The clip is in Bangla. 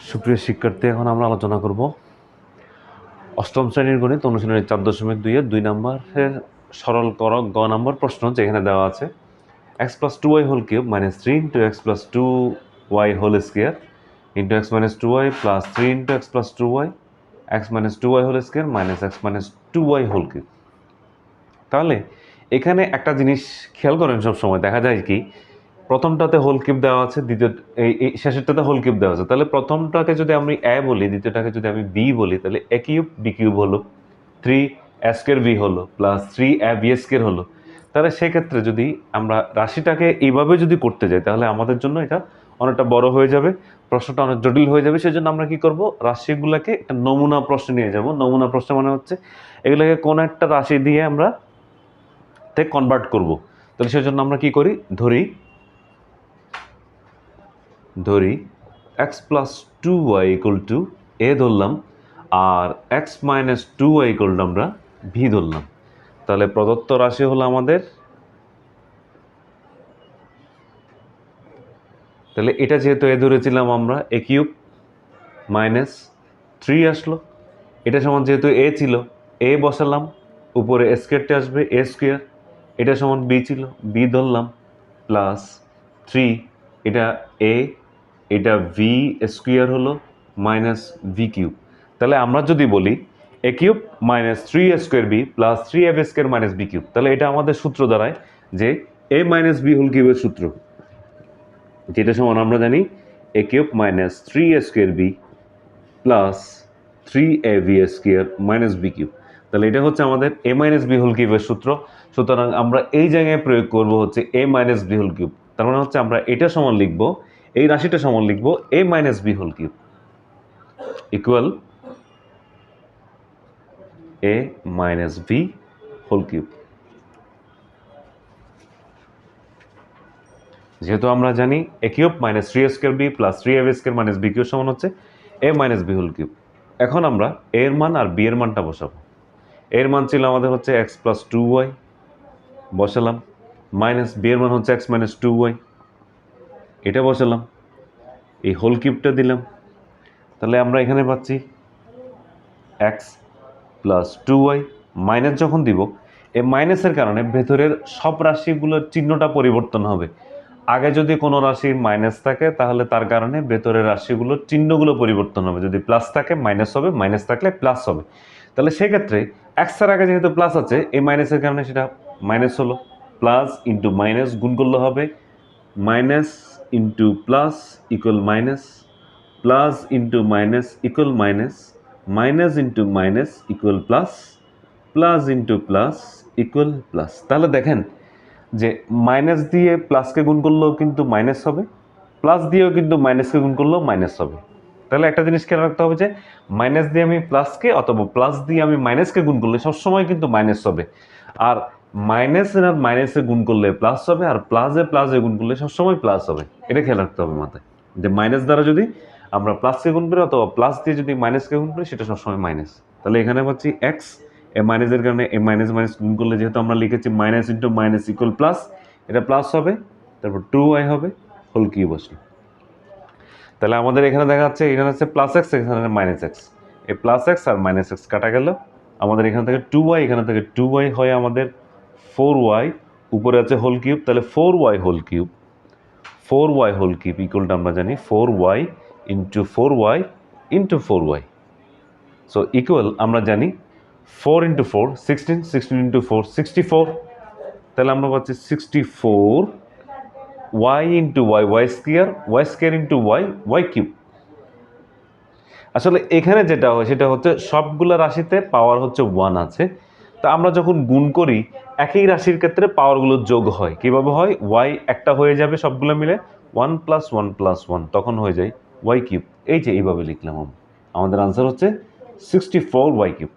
সুপ্রিয় শিক্ষার্থী, এখন আমরা আলোচনা করব অষ্টম শ্রেণীর গণিত অনুশীলনী 4.2 2 নম্বরের সরল করক গ নম্বর প্রশ্ন, যেখানে দেওয়া আছে x + 2y whole cube minus 3 × x + 2y whole square into x - 2y plus 3 × x + 2y x - 2y whole square minus x - 2y whole cube. তাহলে এখানে একটা জিনিস খেয়াল করেন, সব সময় দেখা যায় কি প্রথমটাতে হোল কিউব দেওয়া আছে, দ্বিতীয় এই শেষেরটাতে হোল কিউব দেওয়া আছে। তাহলে প্রথমটাকে যদি আমি এ বলি, দ্বিতীয়টাকে যদি আমি বি বলি, তাহলে এ কিউব বি কিউব হলো, 3a স্কোয়ার বি হলো প্লাস 3ab স্কোয়ার হলো। তাহলে সেক্ষেত্রে যদি আমরা রাশিটাকে এইভাবে যদি করতে যাই, তাহলে আমাদের জন্য এটা অনেকটা বড় হয়ে যাবে, প্রশ্নটা অনেক জটিল হয়ে যাবে। সেজন্য আমরা কি করব, রাশিগুলোকে একটা নমুনা প্রশ্ন নিয়ে যাব। নমুনা প্রশ্ন মানে হচ্ছে এগুলোকে কোন একটা রাশি দিয়ে আমরা কনভার্ট করব। তাহলে সেজন্য আমরা কি করি, ধরি x + 2y = a ধরলাম, আর x - 2y = আমরা b ধরলাম। তাহলে প্রদত্ত রাশি হলো আমাদের, তাহলে এটা যেহেতু a ধরেছিলাম আমরা, a কিউব মাইনাস 3 আসলো। এটা সমান যেহেতু a ছিল, a বসালাম, উপরে স্কোয়ারটা আসবে a স্কোয়ার। এটা সমান b ছিল, b ধরলাম প্লাস 3, এটা a, এটা v স্কোয়ার হলো মাইনাস v কিউব। তাহলে আমরা যদি বলি a cube minus 3a square b plus 3ab square minus b cube, তাহলে এটা আমাদের সূত্র দাঁড়ায় যে a মাইনাস b হোল কিউবের সূত্র, যেটা সমান আমরা জানি a cube minus 3a square b plus 3ab square minus b cube. তাহলে এটা হচ্ছে আমাদের a মাইনাস b হোল কিউবের সূত্র। সুতরাং আমরা এই জায়গায় প্রয়োগ করব হচ্ছে a minus b whole cube. তার মানে হচ্ছে আমরা এটা সমান লিখব, এই রাশিটা সমান লিখব a minus b whole cube equal a minus b whole cube. যেহেতু আমরা জানি a cube minus 3a square b plus 3ab square minus b cube সমান হচ্ছে a minus b whole cube. এখন আমরা a এর মান আর b এর মানটা বসাবো। এর মান ছিল আমাদের হচ্ছে x + 2y, বসালাম, মাইনাস b এর মান হচ্ছে x - 2y, এটা বসালাম, এই হোল কিউবটা দিলাম। তাহলে আমরা এখানে পাচ্ছি x + 2y। মাইনাস যখন দিব, এই মাইনাসের কারণে ভেতরের সব রাশিগুলোর চিহ্নটা পরিবর্তন হবে। আগে যদি কোনো রাশির মাইনাস থাকে, তাহলে তার কারণে ভেতরের রাশিগুলোর চিহ্নগুলো পরিবর্তন হবে। যদি প্লাস থাকে মাইনাস হবে, মাইনাস থাকলে প্লাস হবে। তাহলে সেক্ষেত্রে এক্স এর আগে যেহেতু প্লাস আছে, এই মাইনাসের কারণে সেটা মাইনাস হলো, প্লাস ইন্টু মাইনাস গুণ করলে হবে minus into plus equal minus, plus into minus equal minus, minus into minus equal plus, plus into plus equal plus. তাহলে দেখেন যে মাইনাস দিয়ে প্লাসকে গুণ করলেও কিন্তু মাইনাস হবে, প্লাস দিয়েও কিন্তু মাইনাসকে গুণ করলেও মাইনাস হবে। তাহলে একটা জিনিস খেয়াল রাখতে হবে যে মাইনাস দিয়ে আমি প্লাসকে অথবা প্লাস দিয়ে আমি মাইনাসকে গুণ করলে সবসময় কিন্তু মাইনাস হবে, আর মাইনাসের আর মাইনাসে গুণ করলে প্লাস হবে, আর প্লাসে গুণ করলে সবসময় প্লাস হবে। এটা খেয়াল রাখতে হবে মাথায়, যে মাইনাস দ্বারা যদি আমরা প্লাসকে গুণ করি অথবা প্লাস দিয়ে যদি মাইনাসকে গুণ করি, সেটা সবসময় মাইনাস। তাহলে এখানে পাচ্ছি এক্স, এ মাইনাসের কারণে এ মাইনাস মাইনাস গুণ করলে, যেহেতু আমরা লিখেছি minus into minus equal plus, এটা প্লাস হবে, তারপর 2y হবে হোল কিউব আসলো। তাহলে আমাদের এখানে দেখা যাচ্ছে এখানে আছে প্লাস এক্স, এখানে মাইনাস এক্স, এই প্লাস এক্স আর মাইনাস এক্স কাটা গেল। আমাদের এখান থেকে 2y, এখানে থেকে 2y হয় আমাদের 4y, উপরে আছে হোল কিউব। তাহলে 4y whole cube, 4y whole cube ইকুয়ালটা আমরা জানি 4y into 4y into 4y। So equal আমরা জানি 4 × 4 16, 16 × 4 64। তাহলে আমরা পাচ্ছি 64 y into y, y square into y cube. আসলে এখানে যেটা হয় সেটা হচ্ছে সবগুলো রাশিতে পাওয়ার হচ্ছে 1 আছে। তা আমরা যখন গুণ করি, একই রাশির ক্ষেত্রে পাওয়ারগুলো যোগ হয়। কিভাবে হয়, y একটা হয়ে যাবে সবগুলো মিলে 1 + 1 + 1, তখন হয়ে যায় y কিউব। এই যে এইভাবে লিখলাম, আমাদের আনসার হচ্ছে 64y কিউব।